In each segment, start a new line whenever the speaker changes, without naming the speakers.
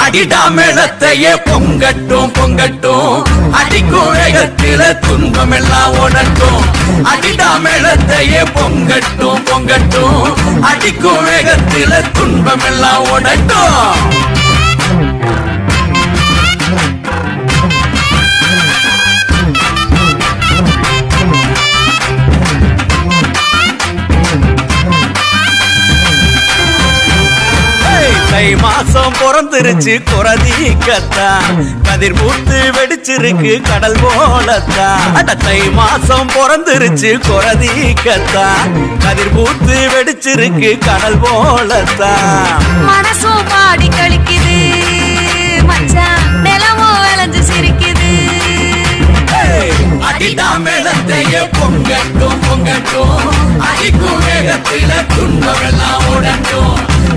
அடிடா மேளத்தையே பொங்கட்டும் பொங்கட்டும், அடிக்கும் வேகத்தில துன்பம் எல்லாம் ஓடட்டும். அடிடா மேளத்தையே பொங்கட்டும் பொங்கட்டும், அடிக்கும் வேகத்தில துன்பம் எல்லாம் ஓடட்டும். தை மாசம் பிறந்துருச்சு குறதீக்கத்தான், கதிர் பூத்து வெடிச்சிருக்கு கடல் போலத்தான். தை மாசம் பிறந்துருச்சு குறதீக்கத்தான், கதிர் பூத்து வெடிச்சிருக்கு கடல் போலத்தான்.
மனசும் பாடி கழிக்குது மச்சான், நிலமும் விளைஞ்சு சிரிக்குது.
அடிடா மேளத்தையே பொங்கட்டும் பொங்கட்டும், அடிக்கும் வேகத்தில துன்பம் எல்லாம் ஓடட்டும்.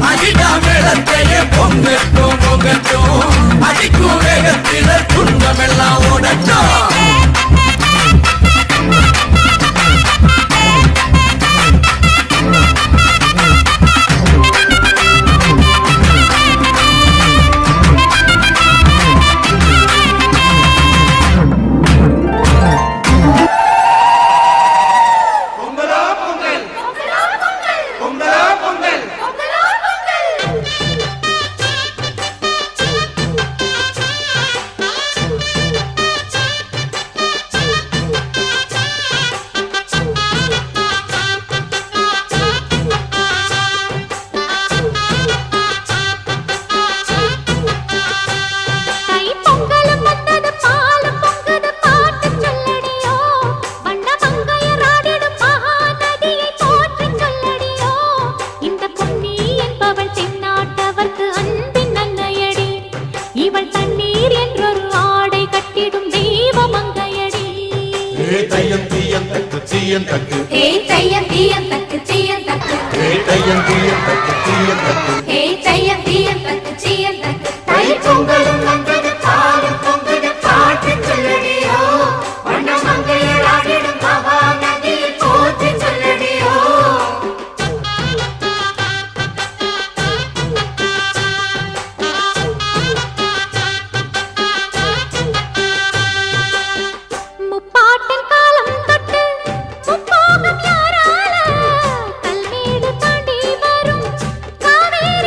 அடிடா மேளத்தையே பொங்கட்டும் பொங்கட்டும், அடிக்கும் வேகத்தில துன்பம் எல்லாம் ஓடட்டும்.
முப்பாட்டன் காலம் தொட்டு முப்போகம் யாரால கல்மேடு தாண்டி வரும் காவேரி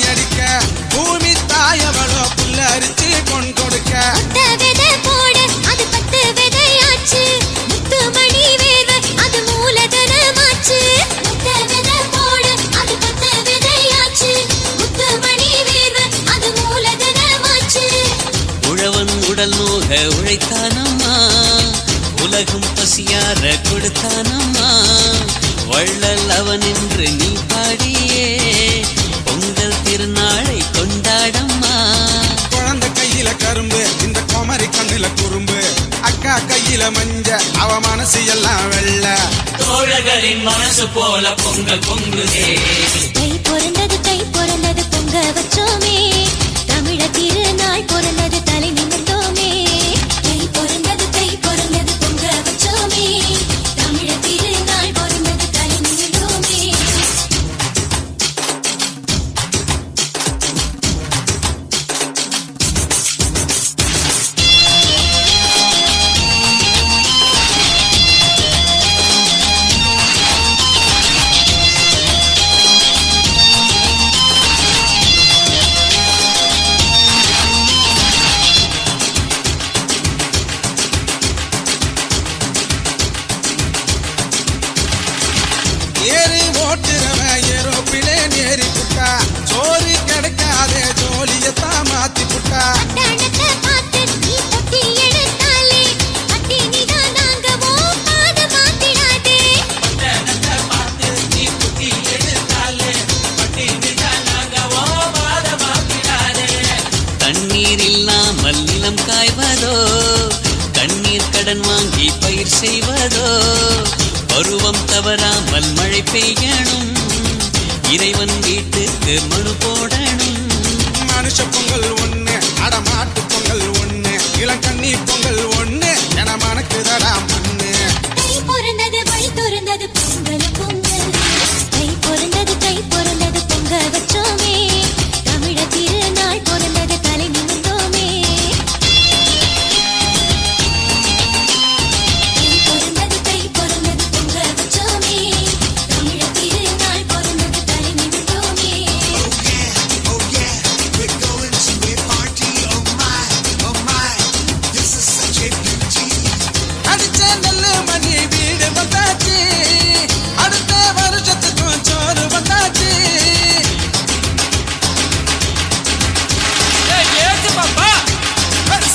கொள்ளையடிக்க பூமி தாயவளோ புல்லரிச்சு கொண்டு கொடுக்க
முத்த விதை போட அது 10 விதையாச்சு முத்துமணி வேர்வை அது மூலதனமாச்சு முத்த விதை போட அது 10 விதையாச்சு முத்துமணி வேர்வை அது மூலதனமாச்சு
உழவன் உடல் நோக உழைத்தானம்மா உலகம் பசியார கொடுத்தானம்மா வள்ளல் அவன் என்று நீ பாடியே பொங்கல் திருநாளை கொண்டாடம்மா
குழந்தை கையில கரும்பு இந்த குமரி கண்ணுல குறும்பு அக்கா கையில மஞ்ச அவ மனசு எல்லாம் வெள்ள
தோழர்களின் மனசு போல பொங்கல் பொங்குதே
தை பிறந்தது பொங்க வச்சோமே தமிழ திருநாள் பிறந்தது தலை நிமிர்ந்தோமே தை பிறந்தது பொங்க வச்சோமே தமிழ திருநாள் பிறந்தது தலை நிமிர்ந்தோமே
ஏறி ஓட்டுறவன் ஏரோப்பிளேன் ஏறி புட்டா சோறு கிடைக்காதே ஜோலியத்தான் மாத்தி புட்டா
அட்டணத்தை பார்த்து நீ பொட்டி எடுத்தாலே பட்டினிதான் நாங்கவோ பாத மாத்திடாதே
தண்ணீர் இல்லாமல் நிலம் காய்வதோ கண்ணீர் கடன் வாங்கி பயிர் செய்வதோ பருவம் தவறாமல் மழை பெய்யணும் இறைவன் வீட்டுக்கு மனு போடணும்
மனுஷ பொங்கல் ஒண்ணு அடமாட்டு பொங்கல் ஒண்ணு இளங்கண்ணி பொங்கல் ஒண்ணு என மணக்குதடா மண்ணு
தை பிறந்தது வழி துறந்தது பொங்கல் பொங்கல் தை பிறந்தது பொங்க வச்சோமே தமிழ திருநாள் பிறந்தது தலை நிமிர்ந்தோமே தை பிறந்தது பொங்க வச்சோமே தமிழ திருநாள் பிறந்தது தலை நிமிர்ந்தோமே
அடிச்ச நெல்லு மணி வீடு வந்தாச்சு அடுத்த வருஷத்துக்கும் சோறு வந்தாச்சு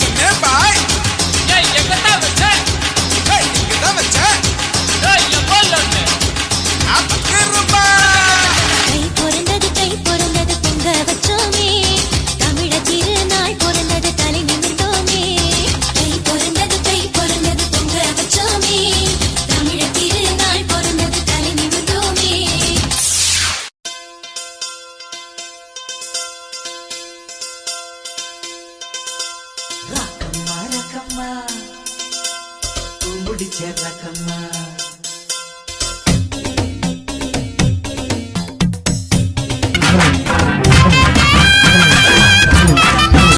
சொன்னேன் பாய் இங்கதான் வச்சேன் நான் 10 ரூபாய்
தை பிறந்தது பொங்க வச்சோமே தமிழ திருநாள் பிறந்தது தலை நிமிர்ந்தோமே தை பிறந்தது பொங்க வச்சோமே தமிழ திருநாள் பிறந்தது தலை நிமிர்ந்தோமே
ரக்கம்மா ரக்கம்மா முடிச்ச ரக்கம்மா